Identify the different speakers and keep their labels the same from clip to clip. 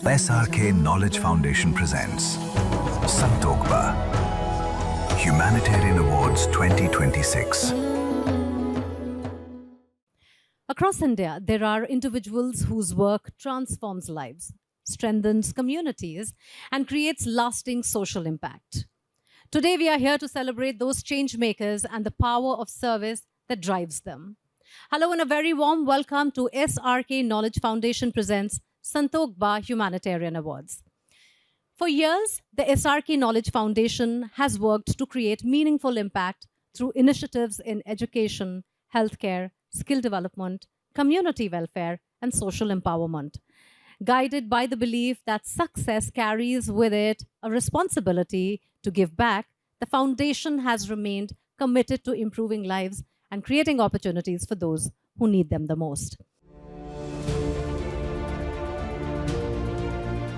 Speaker 1: SRK Knowledge Foundation presents Santokba Humanitarian Awards 2026.
Speaker 2: Across India, there are individuals whose work transforms lives, strengthens communities, and creates lasting social impact. Today, we are here to celebrate those change makers and the power of service that drives them. Hello, and a very warm welcome to SRK Knowledge Foundation presents Santokba Humanitarian Awards. For years, the SRK Knowledge Foundation has worked to create meaningful impact through initiatives in education, healthcare, skill development, community welfare, and social empowerment. Guided by the belief that success carries with it a responsibility to give back, the foundation has remained committed to improving lives and creating opportunities for those who need them the most.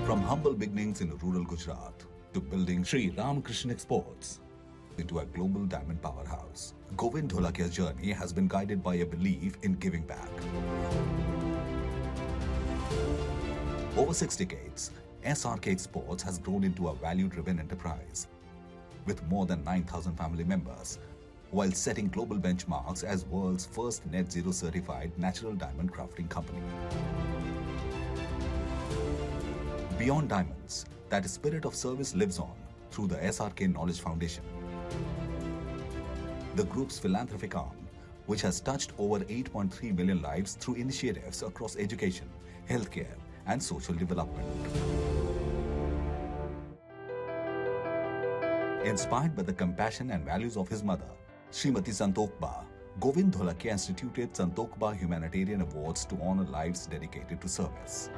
Speaker 3: From humble beginnings in rural Gujarat to building Sri Ramakrishna Exports into a global diamond powerhouse, Govind Dholakia's journey has been guided by a belief in giving back. Over 6 decades, SRK Exports has grown into a value-driven enterprise with more than 9,000 family members, while setting global benchmarks as world's first net zero certified natural diamond crafting company. Beyond diamonds, that spirit of service lives on through the SRK Knowledge Foundation. The group's philanthropic arm, which has touched over 8.3 million lives through initiatives across education, healthcare, and social development. Inspired by the compassion and values of his mother, Srimati Santokba, Govind Dholakia instituted Santokba Humanitarian Awards to honor lives dedicated to service.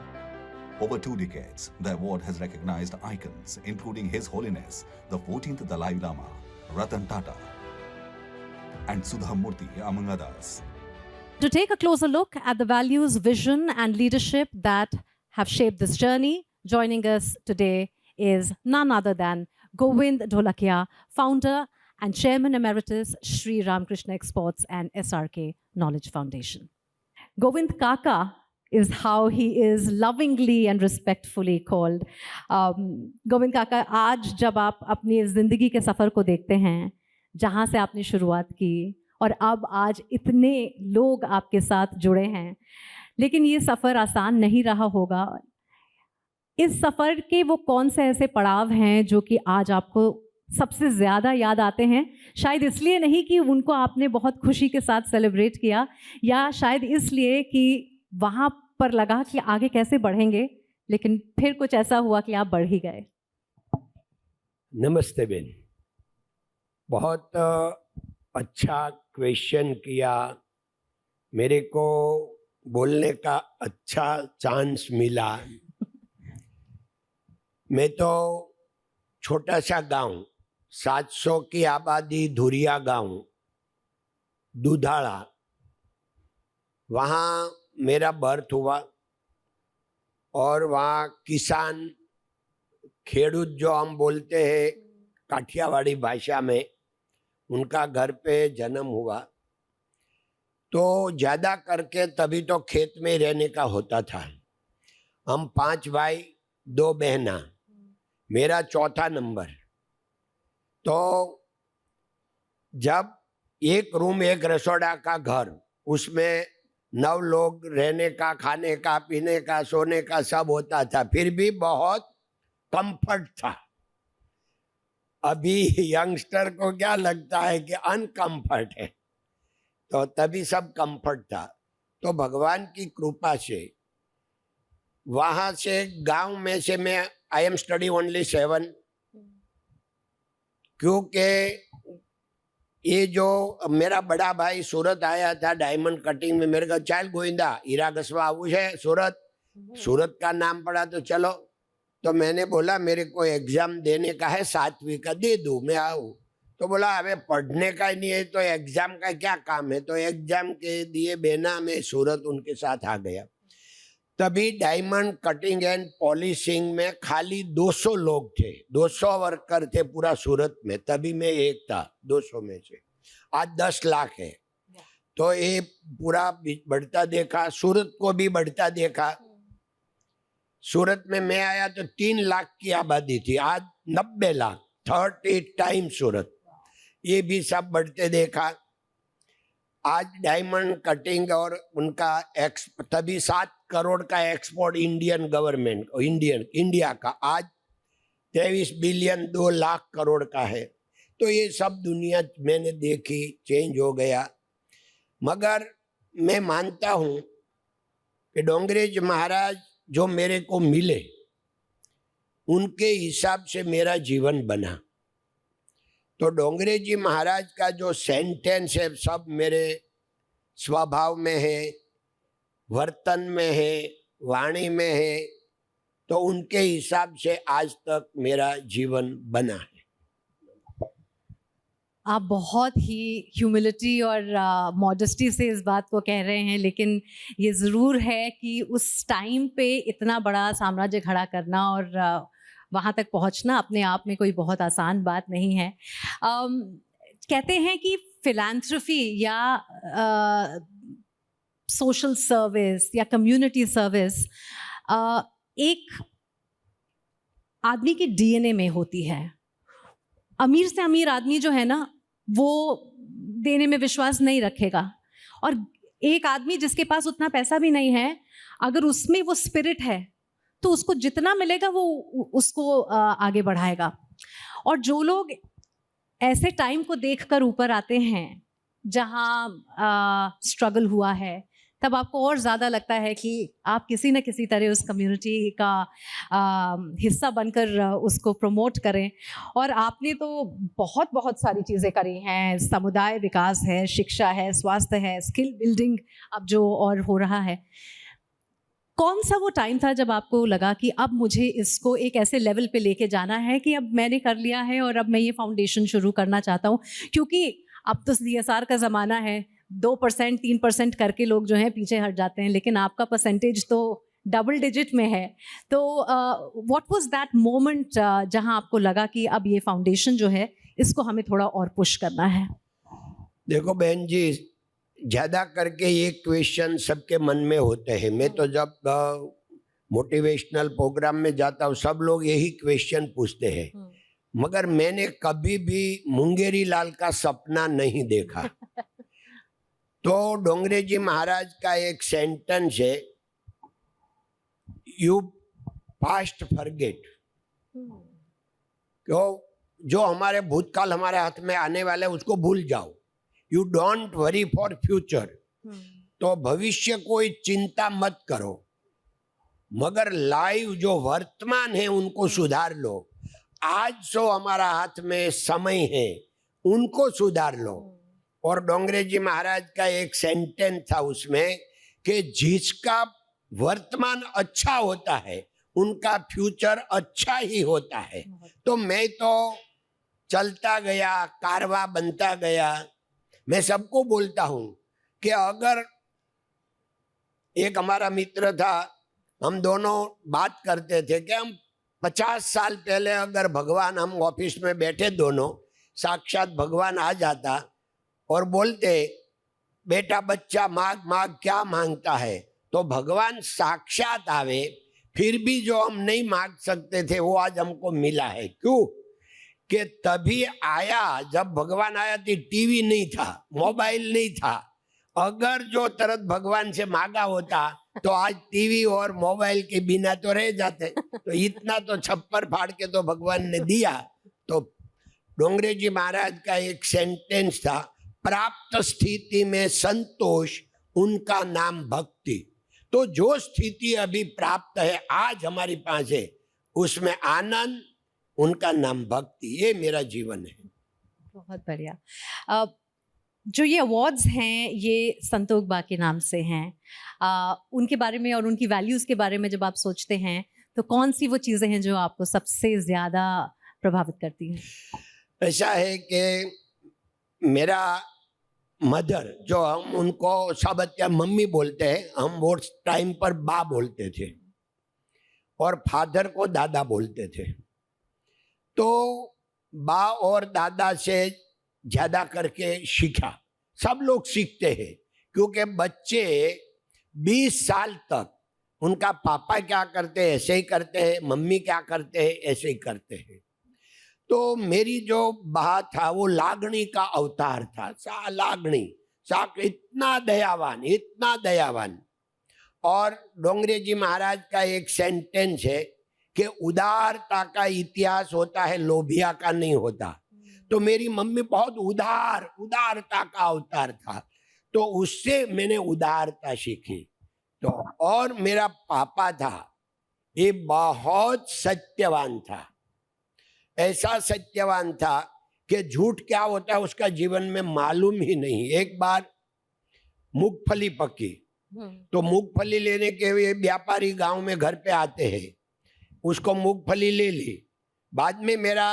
Speaker 3: Over 2 decades, the award has recognized icons, including His Holiness, the 14th Dalai Lama, Ratan Tata, and Sudha Murthy, among others.
Speaker 2: To take a closer look at the values, vision, and leadership that have shaped this journey, joining us today is none other than Govind Dholakia, founder and chairman emeritus, Sri Ramakrishna Exports and SRK Knowledge Foundation. Govind Kaka is how he is lovingly and respectfully called. Govind काका, आज जब आप अपनी जिंदगी के सफ़र को देखते हैं, जहाँ से आपने शुरुआत की और अब आज इतने लोग आपके साथ जुड़े हैं, लेकिन ये सफ़र आसान नहीं रहा होगा. इस सफ़र के वो कौन से ऐसे पड़ाव हैं जो कि आज आपको सबसे ज़्यादा याद आते हैं? शायद इसलिए नहीं कि उनको आपने बहुत खुशी के साथ सेलिब्रेट किया, या शायद इसलिए कि वहाँ पर लगा कि आगे कैसे बढ़ेंगे, लेकिन फिर कुछ ऐसा हुआ कि आप बढ़ ही गए.
Speaker 4: नमस्ते बेन, बहुत अच्छा क्वेश्चन किया. मेरे को बोलने का अच्छा चांस मिला. मैं तो छोटा सा गांव, 700 की आबादी, धुरिया गांव, दुधाड़ा, वहाँ मेरा बर्थ हुआ. और वहाँ किसान, खेडूत जो हम बोलते हैं काठियावाड़ी भाषा में, उनका घर पे जन्म हुआ. तो ज़्यादा करके तभी तो खेत में रहने का होता था. हम 5 भाई 2 बहना, मेरा चौथा नंबर. तो जब एक रूम, एक रसोड़ा का घर, उसमें 9 लोग रहने का, खाने का, पीने का, सोने का सब होता था, फिर भी बहुत कंफर्ट था. अभी यंगस्टर को क्या लगता है कि अनकंफर्ट है, तो तभी सब कंफर्ट था. तो भगवान की कृपा से वहाँ से गांव में से मैं आई एम स्टडी ओनली 7, क्योंकि ये जो मेरा बड़ा भाई सूरत आया था डायमंड कटिंग में, मेरे को चाल गोविंदा हीरा घसवा आવું है सूरत का नाम पड़ा तो चलो. तो मैंने बोला मेरे को एग्जाम देने का है, 7वीं का दे दूँ, मैं आऊँ. तो बोला अबे पढ़ने का ही नहीं है तो एग्जाम का क्या काम है. तो एग्जाम के दिए बिना मैं सूरत उनके साथ आ गया. तभी डायमंड कटिंग एंड पॉलिशिंग में खाली 200 लोग थे, 200 वर्कर थे पूरा सूरत में. तभी मैं एक था 200 में से. आज 10 लाख है. तो ये पूरा बढ़ता देखा, सूरत को भी बढ़ता देखा. सूरत में मैं आया तो 3 लाख की आबादी थी, आज 90 लाख, 30 टाइम सूरत। ये भी सब बढ़ते देखा। आज डायमंड कटिंग और उनका तभी 7 करोड़ का एक्सपोर्ट इंडियन गवर्नमेंट इंडिया का आज 23 बिलियन 2 लाख करोड़ का है। तो ये सब दुनिया मैंने देखी, चेंज हो गया। मगर मैं मानता हूँ कि डोंगरेज महाराज जो मेरे को मिले उनके हिसाब से मेरा जीवन बना। तो डोंगरे जी महाराज का जो सेंटेंस है सब मेरे स्वभाव में है, वर्तन में है, वाणी में है। तो उनके हिसाब से आज तक मेरा जीवन बना है।
Speaker 2: आप बहुत ही ह्यूमिलिटी और मॉडेस्टी से इस बात को कह रहे हैं, लेकिन ये ज़रूर है कि उस टाइम पे इतना बड़ा साम्राज्य खड़ा करना और वहाँ तक पहुँचना अपने आप में कोई बहुत आसान बात नहीं है। कहते हैं कि फिलैंथ्रोफी या सोशल सर्विस या कम्युनिटी सर्विस एक आदमी के डीएनए में होती है। अमीर से अमीर आदमी जो है ना, वो देने में विश्वास नहीं रखेगा, और एक आदमी जिसके पास उतना पैसा भी नहीं है, अगर उसमें वो स्पिरिट है तो उसको जितना मिलेगा वो उसको आगे बढ़ाएगा। और जो लोग ऐसे टाइम को देखकर ऊपर आते हैं जहाँ स्ट्रगल हुआ है, तब आपको और ज़्यादा लगता है कि आप किसी न किसी तरह उस कम्युनिटी का हिस्सा बनकर उसको प्रमोट करें। और आपने तो बहुत बहुत सारी चीज़ें करी हैं, समुदाय विकास है, शिक्षा है, स्वास्थ्य है, स्किल बिल्डिंग अब जो और हो रहा है। कौन सा वो टाइम था जब आपको लगा कि अब मुझे इसको एक ऐसे लेवल पे लेके जाना है कि अब मैंने कर लिया है और अब मैं ये फाउंडेशन शुरू करना चाहता हूँ? क्योंकि अब तो CSR का ज़माना है, 2% 3% करके लोग जो हैं पीछे हट जाते हैं, लेकिन आपका परसेंटेज तो डबल डिजिट में है। तो व्हाट वाज दैट मोमेंट जहां आपको लगा कि अब ये फाउंडेशन जो है इसको हमें थोड़ा और पुश करना है?
Speaker 4: देखो बहन जी, ज़्यादा करके ये क्वेश्चन सबके मन में होते हैं। मैं तो जब मोटिवेशनल प्रोग्राम में जाता हूँ सब लोग यही क्वेश्चन पूछते हैं, मगर मैंने कभी भी मुंगेरी लाल का सपना नहीं देखा। तो डोंगरे जी महाराज का एक सेंटेंस है, यू पास्ट फॉरगेट, क्यों जो हमारे भूतकाल हमारे हाथ में आने वाले उसको भूल जाओ, you don't worry for future. तो भविष्य कोई चिंता मत करो, मगर लाइव जो वर्तमान है उनको सुधार लो। आज जो हमारा हाथ में समय है उनको सुधार लो। और डोंगरे जी महाराज का एक सेंटेंस था उसमें कि जिसका वर्तमान अच्छा होता है उनका फ्यूचर अच्छा ही होता है। तो मैं तो चलता गया, कारवा बनता गया। मैं सबको बोलता हूं कि अगर एक हमारा मित्र था, हम दोनों बात करते थे कि हम 50 साल पहले अगर भगवान, हम ऑफिस में बैठे दोनों, साक्षात भगवान आ जाता और बोलते बेटा बच्चा मांग मांग क्या मांगता है, तो भगवान साक्षात आवे, फिर भी जो हम नहीं मांग सकते थे वो आज हमको मिला है। क्यों? कि तभी आया जब भगवान आया थी, टीवी नहीं था, मोबाइल नहीं था। अगर जो तरत भगवान से मांगा होता तो आज टीवी और मोबाइल के बिना तो रह जाते। तो इतना तो छप्पर फाड़ के तो भगवान ने दिया। तो डोंगरे जी महाराज का एक सेंटेंस था, प्राप्त स्थिति में संतोष उनका नाम भक्ति। तो जो स्थिति अभी प्राप्त है आज हमारी पास है उसमें आनंद, उनका नाम भक्ति। ये मेरा जीवन है।
Speaker 2: बहुत बढ़िया। जो ये अवार्ड्स हैं ये संतोष बा के नाम से हैं। उनके बारे में और उनकी वैल्यूज़ के बारे में जब आप सोचते हैं तो कौन सी वो चीज़ें हैं जो आपको सबसे ज़्यादा प्रभावित करती हैं?
Speaker 4: ऐसा है कि मेरा मदर, जो हम उनको सब अच्छा मम्मी बोलते हैं, हम वो टाइम पर बा बोलते थे, और फादर को दादा बोलते थे। तो बा और दादा से ज़्यादा करके सीखा। सब लोग सीखते हैं क्योंकि बच्चे 20 साल तक उनका पापा क्या करते हैं ऐसे ही करते हैं, मम्मी क्या करते हैं ऐसे ही करते हैं। तो मेरी जो बा था वो लागणी का अवतार था। सा लागणी सा इतना दयावान, इतना दयावान। और डोंगरे जी महाराज का एक सेंटेंस है कि उदारता का इतिहास होता है, लोभिया का नहीं होता। तो मेरी मम्मी बहुत उदारता का अवतार था, तो उससे मैंने उदारता सीखी। तो और मेरा पापा था, ये बहुत सत्यवान था, ऐसा सत्यवान था कि झूठ क्या होता है उसका जीवन में मालूम ही नहीं। एक बार मूंगफली पकी, तो मूंगफली लेने के लिए व्यापारी गांव में घर पे आते हैं, उसको मूंगफली ले ली। बाद में मेरा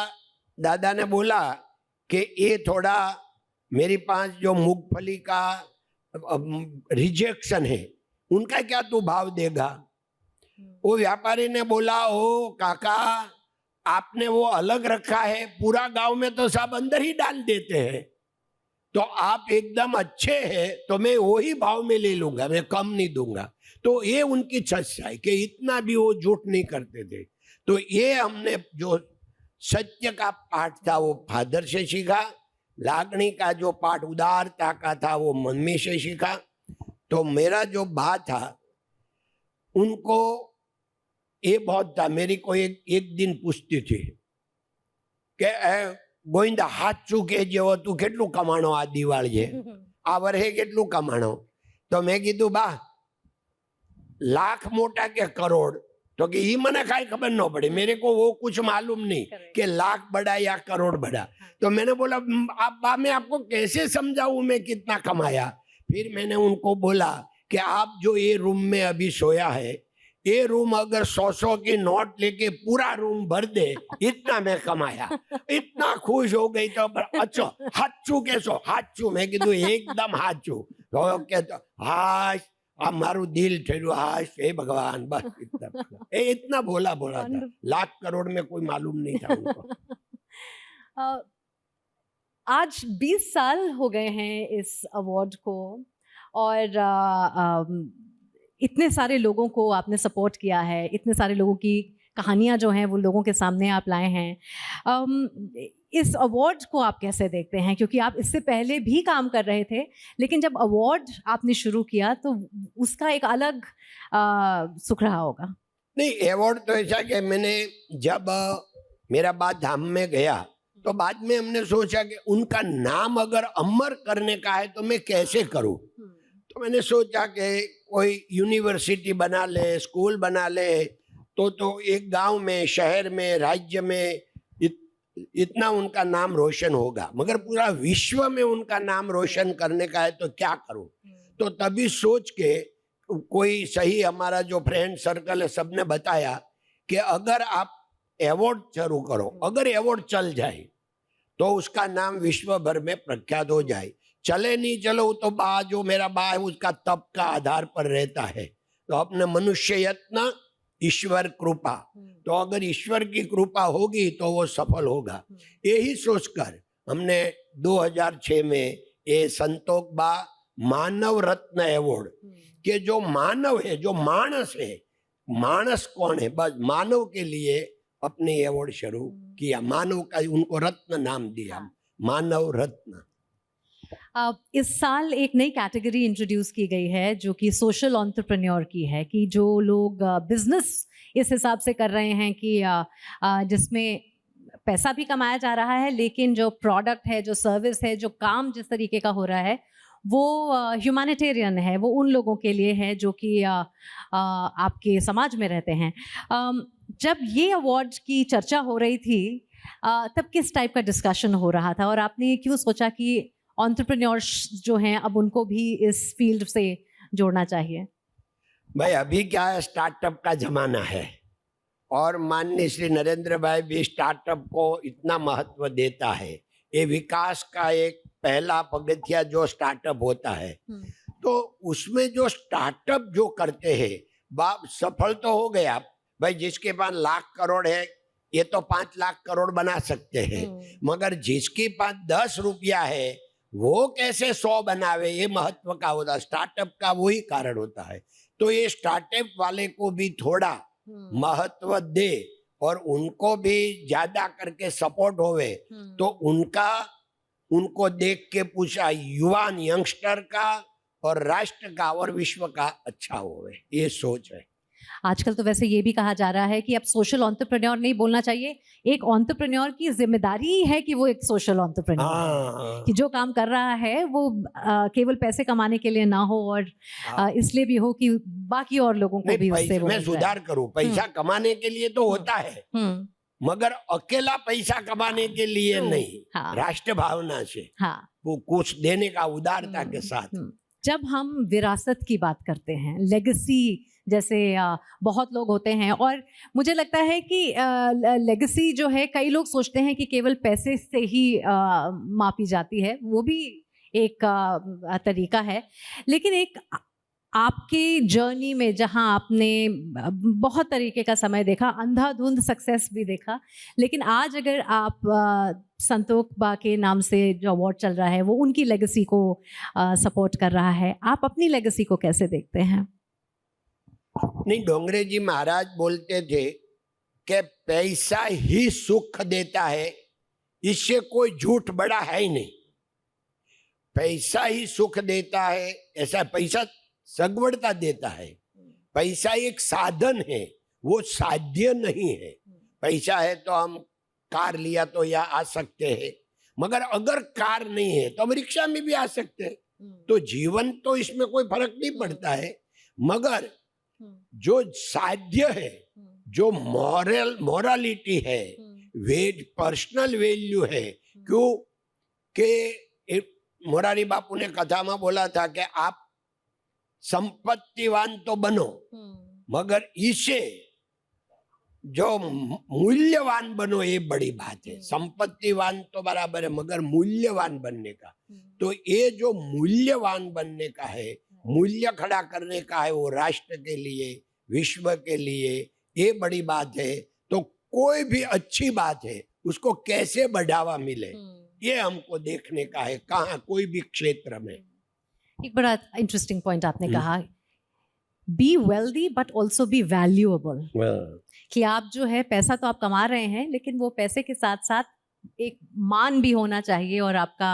Speaker 4: दादा ने बोला कि ये थोड़ा मेरे पास जो मूंगफली का रिजेक्शन है, उनका क्या तू भाव देगा? वो व्यापारी ने बोला, ओ काका, आपने वो अलग रखा है, पूरा गांव में तो सब अंदर ही डाल देते हैं, तो आप एकदम अच्छे हैं तो मैं वही भाव में ले लूंगा, मैं कम नहीं दूंगा। तो ये उनकी सच्चाई कि इतना भी वो झूठ नहीं करते थे। तो ये हमने जो सत्य का पाठ था वो फादर से सीखा, लागणी का जो पाठ उदारता का था वो मम्मी से सीखा। तो मेरा जो बा था उनको ये बहुत था, मेरी को एक दिन पूछती थी કે ગોવિંદા હાચું કહેજે તું કેટલું કમાણો આ દિવાળીએ, આ વર્ષે કેટલું કમાણો? તો મેં કીધું બા लाख मोटा के करोड़? तो कि ये मने काई खबर न पड़ी, मेरे को वो कुछ मालूम नहीं कि लाख बड़ा या करोड़ बड़ा। तो मैंने बोला आप बा मैं आपको कैसे समझाऊं मैं कितना कमाया? फिर मैंने उनको बोला कि आप जो ये रूम में अभी सोया है, ये रूम अगर 100 की नोट लेके पूरा रूम भर दे, इतना मैं कमाया। इतना खुश हो गई। तो अच्छा हाचू कैसो? हाचू मैं कीधु एकदम हाचू। तो कहता हाश आ मारू दिल ठहरु, हाश हे भगवान, बस इतना भोला भोला था। लाख करोड़ में कोई मालूम नहीं था उनको।
Speaker 2: आज 20 साल हो गए हैं इस अवार्ड को, और इतने सारे लोगों को आपने सपोर्ट किया है, इतने सारे लोगों की कहानियां जो हैं वो लोगों के सामने आप लाए हैं। इस अवार्ड को आप कैसे देखते हैं? क्योंकि आप इससे पहले भी काम कर रहे थे, लेकिन जब अवार्ड आपने शुरू किया तो उसका एक अलग सुख रहा होगा।
Speaker 4: नहीं, अवार्ड तो ऐसा कि मैंने जब मेरा बात धाम में गया तो बाद में हमने सोचा कि उनका नाम अगर अमर करने का है तो मैं कैसे करूं। तो मैंने सोचा कि कोई यूनिवर्सिटी बना ले, स्कूल बना ले, तो एक गांव में, शहर में, राज्य में इतना उनका नाम रोशन होगा। मगर पूरा विश्व में उनका नाम रोशन करने का है तो क्या करूं? तो तभी सोच के कोई सही हमारा जो फ्रेंड सर्कल है सबने बताया कि अगर आप अवार्ड शुरू करो, अगर अवार्ड चल जाए तो उसका नाम विश्व भर में प्रख्यात हो जाए। चले नहीं चलो तो बा जो मेरा बा है उसका तप का आधार पर रहता है। तो अपने मनुष्य यत्न ईश्वर कृपा, तो अगर ईश्वर की कृपा होगी तो वो सफल होगा। यही सोचकर हमने 2006 में ये संतोष बा मानव रत्न अवार्ड के जो मानव है, जो मानस है, मानस कौन है, बस मानव के लिए अपने अवार्ड शुरू किया। मानव का उनको रत्न नाम दिया, मानव रत्न।
Speaker 2: इस साल एक नई कैटेगरी इंट्रोड्यूस की गई है जो कि सोशल एंटरप्रेन्योर की है, कि जो लोग बिजनेस इस हिसाब से कर रहे हैं कि जिसमें पैसा भी कमाया जा रहा है, लेकिन जो प्रोडक्ट है, जो सर्विस है, जो काम जिस तरीके का हो रहा है वो ह्यूमैनिटेरियन है, वो उन लोगों के लिए है जो कि आपके समाज में रहते हैं। जब ये अवार्ड की चर्चा हो रही थी तब किस टाइप का डिस्कशन हो रहा था, और आपने क्यों सोचा कि एंटरप्रेन्योर्स जो हैं अब उनको भी इस फील्ड से जोड़ना चाहिए?
Speaker 4: भाई अभी क्या है, स्टार्टअप का जमाना है और माननीय श्री नरेंद्र भाई भी स्टार्टअप को इतना महत्व देता है। ये विकास का एक पहला पगथिया जो स्टार्टअप होता है, तो उसमें जो स्टार्टअप जो करते हैं बाप सफल तो हो गया भाई। जिसके पास लाख करोड़ है ये तो 5 लाख करोड़ बना सकते हैं, मगर जिसके पास 10 रुपया है वो कैसे 100 बनावे, ये महत्व का होता है। स्टार्टअप का वही कारण होता है तो ये स्टार्टअप वाले को भी थोड़ा महत्व दे और उनको भी ज्यादा करके सपोर्ट होवे तो उनको देख के पूछा युवान यंगस्टर का और राष्ट्र का और विश्व का अच्छा होवे, ये सोच है।
Speaker 2: आजकल तो वैसे ये भी कहा जा रहा है कि अब सोशल एंटरप्रेन्योर नहीं बोलना चाहिए, एक एंटरप्रेन्योर की जिम्मेदारी ही है कि वो एक सोशल एंटरप्रेन्योर
Speaker 4: हाँ
Speaker 2: कि जो काम कर रहा है वो केवल पैसे कमाने के लिए ना हो और इसलिए भी हो कि बाकी और लोगों को भी उससे वो
Speaker 4: मैं
Speaker 2: मिल जाए।
Speaker 4: सुधार करूं, पैसा कमाने के लिए तो होता है मगर अकेला पैसा कमाने के लिए नहीं,
Speaker 2: हाँ।
Speaker 4: राष्ट्र भावना से
Speaker 2: हाँ।
Speaker 4: वो कुछ देने का उदारता के साथ।
Speaker 2: जब हम विरासत की बात करते हैं, लेगेसी जैसे बहुत लोग होते हैं और मुझे लगता है कि लेगेसी जो है कई लोग सोचते हैं कि केवल पैसे से ही मापी जाती है, वो भी एक तरीका है, लेकिन एक आपकी जर्नी में जहां आपने बहुत तरीके का समय देखा, अंधाधुंध सक्सेस भी देखा, लेकिन आज अगर आप संतोख बा के नाम से जो अवार्ड चल रहा है वो उनकी लेगेसी को सपोर्ट कर रहा है, आप अपनी लेगेसी को कैसे देखते हैं?
Speaker 4: नहीं, डोंगरे जी महाराज बोलते थे कि पैसा ही सुख देता है, इससे कोई झूठ बड़ा है ही नहीं। पैसा ही सुख देता है, ऐसा पैसा सगवड़ता देता है। पैसा एक साधन है, वो साध्य नहीं है। पैसा है तो हम कार लिया तो यहाँ आ सकते हैं, मगर अगर कार नहीं है तो हम रिक्शा में भी आ सकते हैं। तो जीवन तो इसमें कोई फर्क नहीं पड़ता है, मगर जो साध्य है, जो मोरालिटी है, पर्सनल वैल्यू है, क्यों के मोरारी बापू ने कथा में बोला था कि आप संपत्तिवान तो बनो मगर इसे जो मूल्यवान बनो, ये बड़ी बात है। संपत्तिवान तो बराबर है मगर मूल्यवान बनने का, तो ये जो मूल्यवान बनने का है, मूल्य खड़ा करने का है, वो राष्ट्र के लिए, विश्व के लिए, ये बड़ी बात है। तो कोई भी अच्छी बात है उसको कैसे बढ़ावा मिले, ये हमको देखने का है, कहाँ कोई भी क्षेत्र में।
Speaker 2: एक बड़ा इंटरेस्टिंग पॉइंट आपने कहा, be wealthy but also be valuable, कि आप जो है पैसा तो आप कमा रहे हैं लेकिन वो पैसे के साथ साथ एक मान भी होना चाहिए और आपका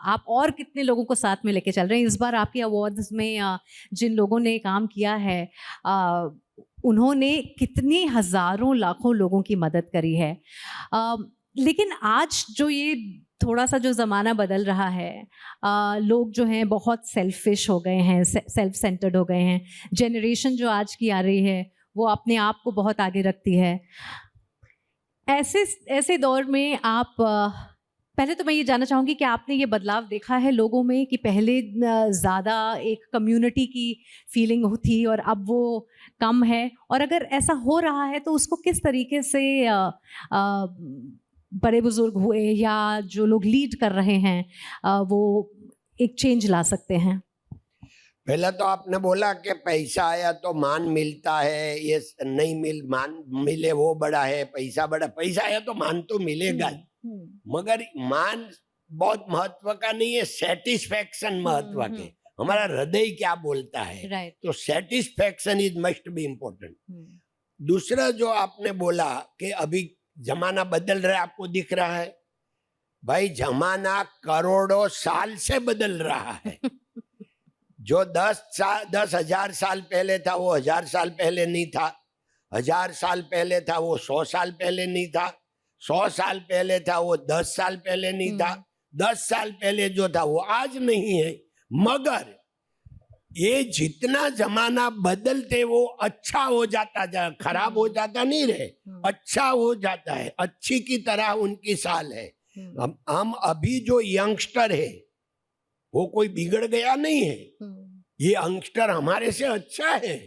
Speaker 2: आप और कितने लोगों को साथ में लेके चल रहे हैं। इस बार आपके अवार्ड्स में जिन लोगों ने काम किया है उन्होंने कितनी हजारों लाखों लोगों की मदद करी है। लेकिन आज जो ये थोड़ा सा जो ज़माना बदल रहा है, लोग जो हैं बहुत सेल्फिश हो गए हैं, सेल्फ सेंटर्ड हो गए हैं। जनरेशन जो आज की आ रही है वो अपने आप को बहुत आगे रखती है। ऐसे दौर में आप पहले तो मैं ये जानना चाहूँगी कि आपने ये बदलाव देखा है लोगों में कि पहले ज़्यादा एक कम्युनिटी की फीलिंग थी और अब वो कम है, और अगर ऐसा हो रहा है तो उसको किस तरीके से बड़े बुजुर्ग हुए या जो लोग लीड कर रहे हैं वो एक चेंज ला सकते हैं?
Speaker 4: पहला तो आपने बोला कि पैसा आया तो मान मिलता है, ये नहीं मान मिले वो बड़ा है, पैसा बड़ा। पैसा आया तो मान तो मिलेगा, मगर मान बहुत महत्व का नहीं है, सेटिस्फैक्शन महत्व के। हमारा हृदय क्या बोलता है, तो satisfaction is must be important. दूसरा जो आपने बोला कि अभी जमाना बदल रहा है, आपको दिख रहा है भाई, जमाना करोड़ों साल से बदल रहा है। जो 10,000 साल पहले था वो 1000 साल पहले नहीं था, 1000 साल पहले था वो 100 साल पहले नहीं था, 100 साल पहले था वो 10 साल पहले नहीं था, 10 साल पहले जो था वो आज नहीं है। मगर ये जितना जमाना बदलते वो अच्छा हो जाता, खराब हो जाता नहीं रहे, अच्छा हो जाता है, अच्छी की तरह उनकी साल है। हम अभी जो यंगस्टर है वो कोई बिगड़ गया नहीं है, ये यंगस्टर हमारे से अच्छा है,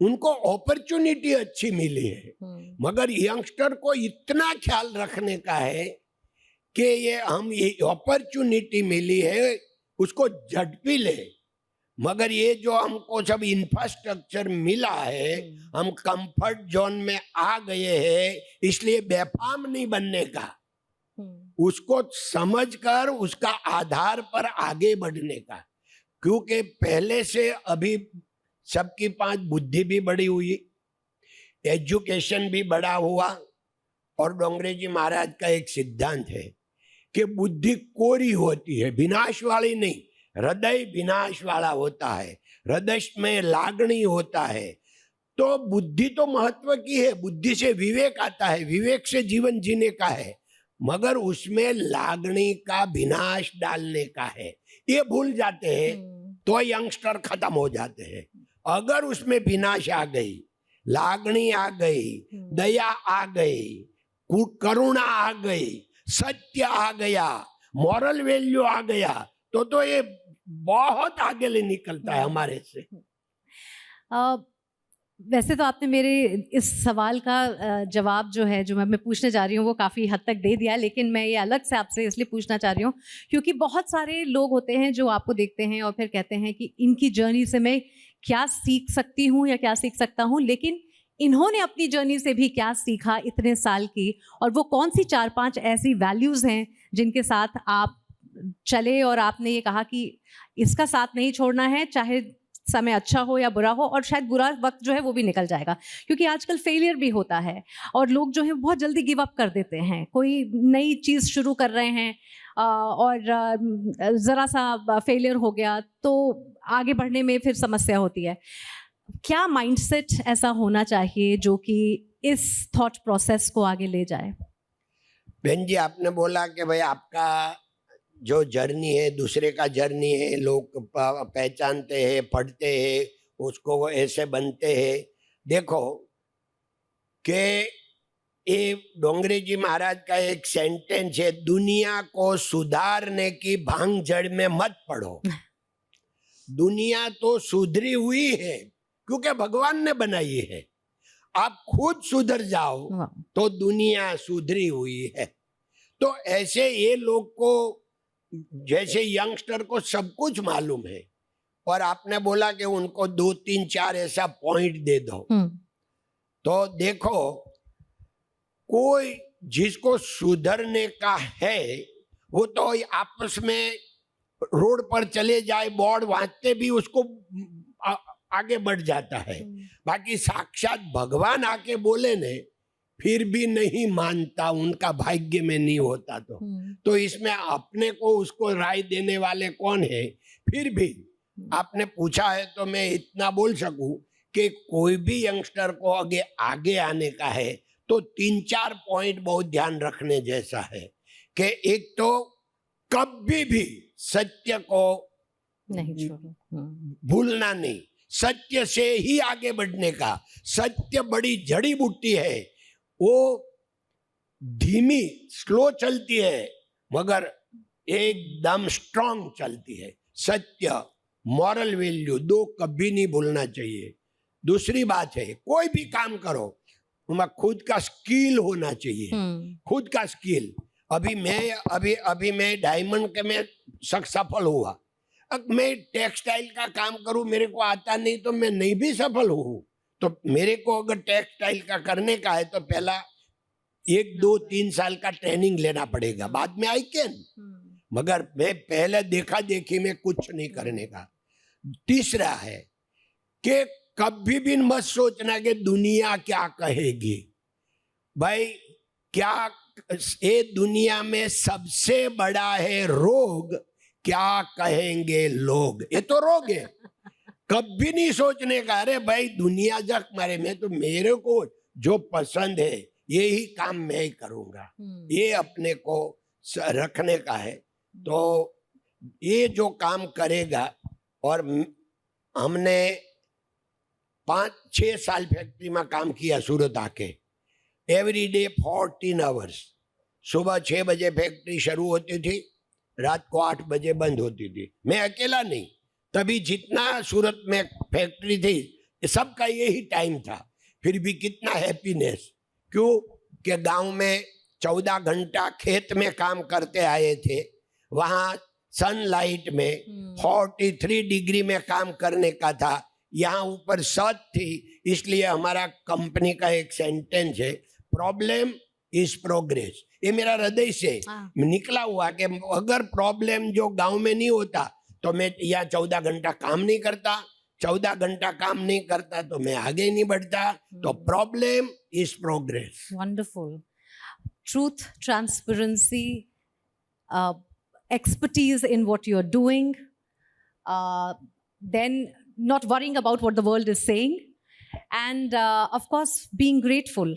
Speaker 4: उनको अपॉर्चुनिटी अच्छी मिली है। मगर यंगस्टर को इतना ख्याल रखने का है कि ये अपॉर्चुनिटी मिली है उसको झटपी ले, मगर ये जो हमको सब इंफ्रास्ट्रक्चर मिला है, हम कंफर्ट जोन में आ गए हैं, इसलिए बेफाम नहीं बनने का, उसको समझकर उसका आधार पर आगे बढ़ने का। क्योंकि पहले से अभी सबकी 5 बुद्धि भी बड़ी हुई, एजुकेशन भी बड़ा हुआ। और डोंगरे जी महाराज का एक सिद्धांत है कि बुद्धि कोरी होती है, विनाश वाली नहीं। हृदय विनाश वाला होता है, हृदय में लागणी होता है। तो बुद्धि तो महत्व की है, बुद्धि से विवेक आता है, विवेक से जीवन जीने का है, मगर उसमें लागणी का विनाश डालने का है। ये भूल जाते हैं तो यंगस्टर खत्म हो जाते हैं। अगर उसमें विनाश आ गई, लागणी आ गई, दया आ गई, करुणा आ गई, सत्य आ गया, मॉरल वैल्यू आ गया, तो ये बहुत आगे ले निकलता है हमारे से।
Speaker 2: वैसे तो आपने मेरे इस सवाल का जवाब जो है, जो मैं पूछने जा रही हूँ, वो काफ़ी हद तक दे दिया, लेकिन मैं ये अलग से आपसे इसलिए पूछना चाह रही हूँ क्योंकि बहुत सारे लोग होते हैं जो आपको देखते हैं और फिर कहते हैं कि इनकी जर्नी से मैं क्या सीख सकती हूँ या क्या सीख सकता हूँ, लेकिन इन्होंने अपनी जर्नी से भी क्या सीखा इतने साल की, और वो कौन सी 4-5 ऐसी वैल्यूज़ हैं जिनके साथ आप चले और आपने ये कहा कि इसका साथ नहीं छोड़ना है, चाहे समय अच्छा हो या बुरा हो, और शायद बुरा वक्त जो है वो भी निकल जाएगा। क्योंकि आजकल फेलियर भी होता है और लोग जो है बहुत जल्दी गिव अप कर देते हैं। कोई नई चीज़ शुरू कर रहे हैं और ज़रा सा फेलियर हो गया तो आगे बढ़ने में फिर समस्या होती है। क्या माइंडसेट ऐसा होना चाहिए जो कि इस थॉट प्रोसेस को आगे ले जाए?
Speaker 4: बहन जी, आपने बोला कि भाई आपका जो जर्नी है दूसरे का जर्नी है, लोग पहचानते हैं, पढ़ते हैं, उसको वो ऐसे बनते हैं। देखो कि ये डोंगरे जी महाराज का एक सेंटेंस है, दुनिया को सुधारने की भांगजड़ में मत पड़ो। दुनिया तो सुधरी हुई है क्योंकि भगवान ने बनाई है, आप खुद सुधर जाओ तो दुनिया सुधरी हुई है। तो ऐसे ये लोग को, जैसे यंगस्टर को सब कुछ मालूम है और आपने बोला कि उनको 2, 3, 4 ऐसा पॉइंट दे दो, तो देखो कोई जिसको सुधरने का है वो तो आपस में रोड पर चले जाए, बोर्ड वांचते भी उसको आगे बढ़ जाता है। बाकी साक्षात भगवान आके बोले ने फिर भी नहीं मानता, उनका भाग्य में नहीं होता। तो इसमें अपने को उसको राय देने वाले कौन है? फिर भी आपने पूछा है तो मैं इतना बोल सकूं कि कोई भी यंगस्टर को आगे आने का है तो 3-4 पॉइंट बहुत ध्यान रखने जैसा है कि एक तो कभी भी सत्य को
Speaker 2: नहीं
Speaker 4: भूलना नहीं, सत्य से ही आगे बढ़ने का। सत्य बड़ी जड़ी बूटी है, वो धीमी स्लो चलती है मगर एकदम स्ट्रांग चलती है। सत्य, मॉरल वैल्यू 2 कभी नहीं भूलना चाहिए। दूसरी बात है, कोई भी काम करो उसमें खुद का स्किल होना चाहिए, खुद का स्किल। अभी मैं डायमंड के में सफल हुआ, अब मैं टेक्सटाइल का काम करूं, मेरे को आता नहीं तो मैं नहीं भी सफल हूं। तो मेरे को अगर टेक्सटाइल का करने का है तो पहला 1, 2, 3 साल का ट्रेनिंग लेना पड़ेगा, बाद में आई कैन, मगर मैं पहले देखा देखी में कुछ नहीं करने का। तीसरा है कि कभी भी मत सोचना कि दुनिया क्या कहेगी। भाई क्या ये दुनिया में सबसे बड़ा है रोग, क्या कहेंगे लोग, ये तो रोग है। कभी नहीं सोचने का अरे भाई दुनिया जग मारे, में तो मेरे को जो पसंद है यही काम मैं ही करूंगा, ये अपने को रखने का है। तो ये जो काम करेगा, और हमने 5-6 साल फैक्ट्री में काम किया सूरत आके, एवरी डे 14 आवर्स। सुबह 6 बजे फैक्ट्री शुरू होती थी, रात को 8 बजे बंद होती थी। मैं अकेला नहीं, तभी जितना सूरत में फैक्ट्री थी सबका यही टाइम था। फिर भी कितना हैप्पीनेस, क्यों कि गांव में 14 घंटा खेत में काम करते आए थे, वहाँ सनलाइट में 43 डिग्री में काम करने का था, यहाँ ऊपर छत थी। इसलिए हमारा कंपनी का एक सेंटेंस है, प्रॉब्लम इज प्रोग्रेस। ये मेरा हृदय से निकला हुआ कि अगर प्रॉब्लम जो गांव में नहीं होता तो मैं यहाँ 14 घंटा काम नहीं करता, 14 घंटा काम नहीं करता तो मैं आगे नहीं बढ़ता. तो problem is progress.
Speaker 2: Wonderful. Truth, transparency, expertise in what you're doing, then not worrying about what the world is saying, and of course being grateful.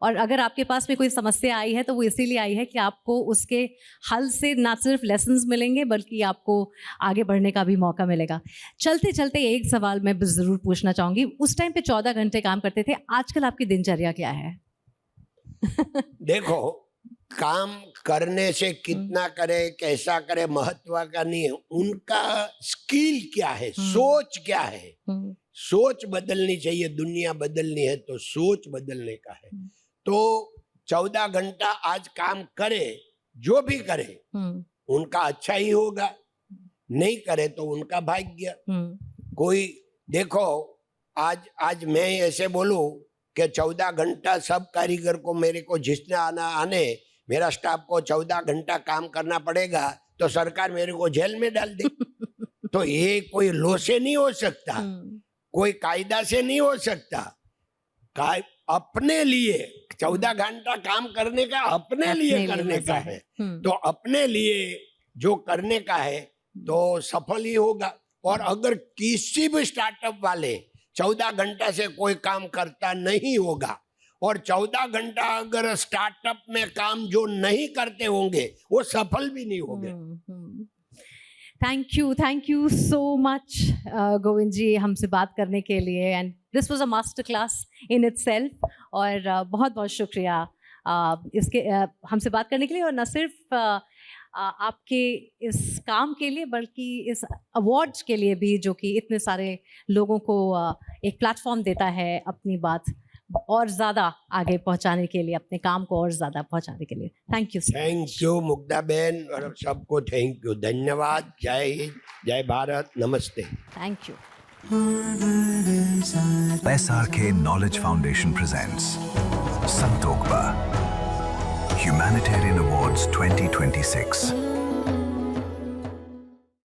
Speaker 2: और अगर आपके पास में कोई समस्या आई है तो वो इसीलिए आई है कि आपको उसके हल से ना सिर्फ लेसन्स मिलेंगे बल्कि आपको आगे बढ़ने का भी मौका मिलेगा. चलते चलते एक सवाल मैं ज़रूर पूछना चाहूँगी. उस टाइम पे 14 घंटे काम करते थे, आजकल आपकी दिनचर्या क्या है?
Speaker 4: देखो, काम करने से कितना करे कैसा करे महत्व का नहीं है, उनका स्किल क्या है, सोच क्या है. सोच बदलनी चाहिए. दुनिया बदलनी है तो सोच बदलने का है. तो 14 घंटा आज काम करे, जो भी करे उनका अच्छा ही होगा, नहीं करे तो उनका भाग्य. कोई देखो, आज मैं ऐसे बोलूं कि 14 घंटा सब कारीगर को मेरे को जिसने आने मेरा स्टाफ को 14 घंटा काम करना पड़ेगा तो सरकार मेरे को जेल में डाल दे. तो ये कोई लॉ से नहीं हो सकता, कोई कायदा से नहीं हो सकता. अपने लिए 14 घंटा काम करने का अपने लिए करने का है. तो अपने लिए जो करने का है तो सफल ही होगा. और अगर किसी भी स्टार्टअप वाले 14 घंटा से कोई काम करता नहीं होगा और 14 घंटा अगर स्टार्टअप में काम जो नहीं करते होंगे वो सफल भी नहीं होंगे.
Speaker 2: Thank you so much Govind ji हमसे बात करने के लिए. And this was a master class in itself. और बहुत बहुत शुक्रिया इसके हमसे बात करने के लिए, और न सिर्फ आपके इस काम के लिए बल्कि इस अवार्ड्स के लिए भी जो कि इतने सारे लोगों को एक प्लेटफॉर्म देता है अपनी बात और ज़्यादा आगे पहुंचाने के लिए, अपने काम को और ज़्यादा पहुंचाने के लिए. थैंक यू
Speaker 4: मुग्धा बहन और सबको थैंक यू, धन्यवाद. जय हिंद, जय भारत, नमस्ते.
Speaker 2: Thank you.
Speaker 1: SRK Knowledge Foundation presents Santokba Humanitarian Awards 2026.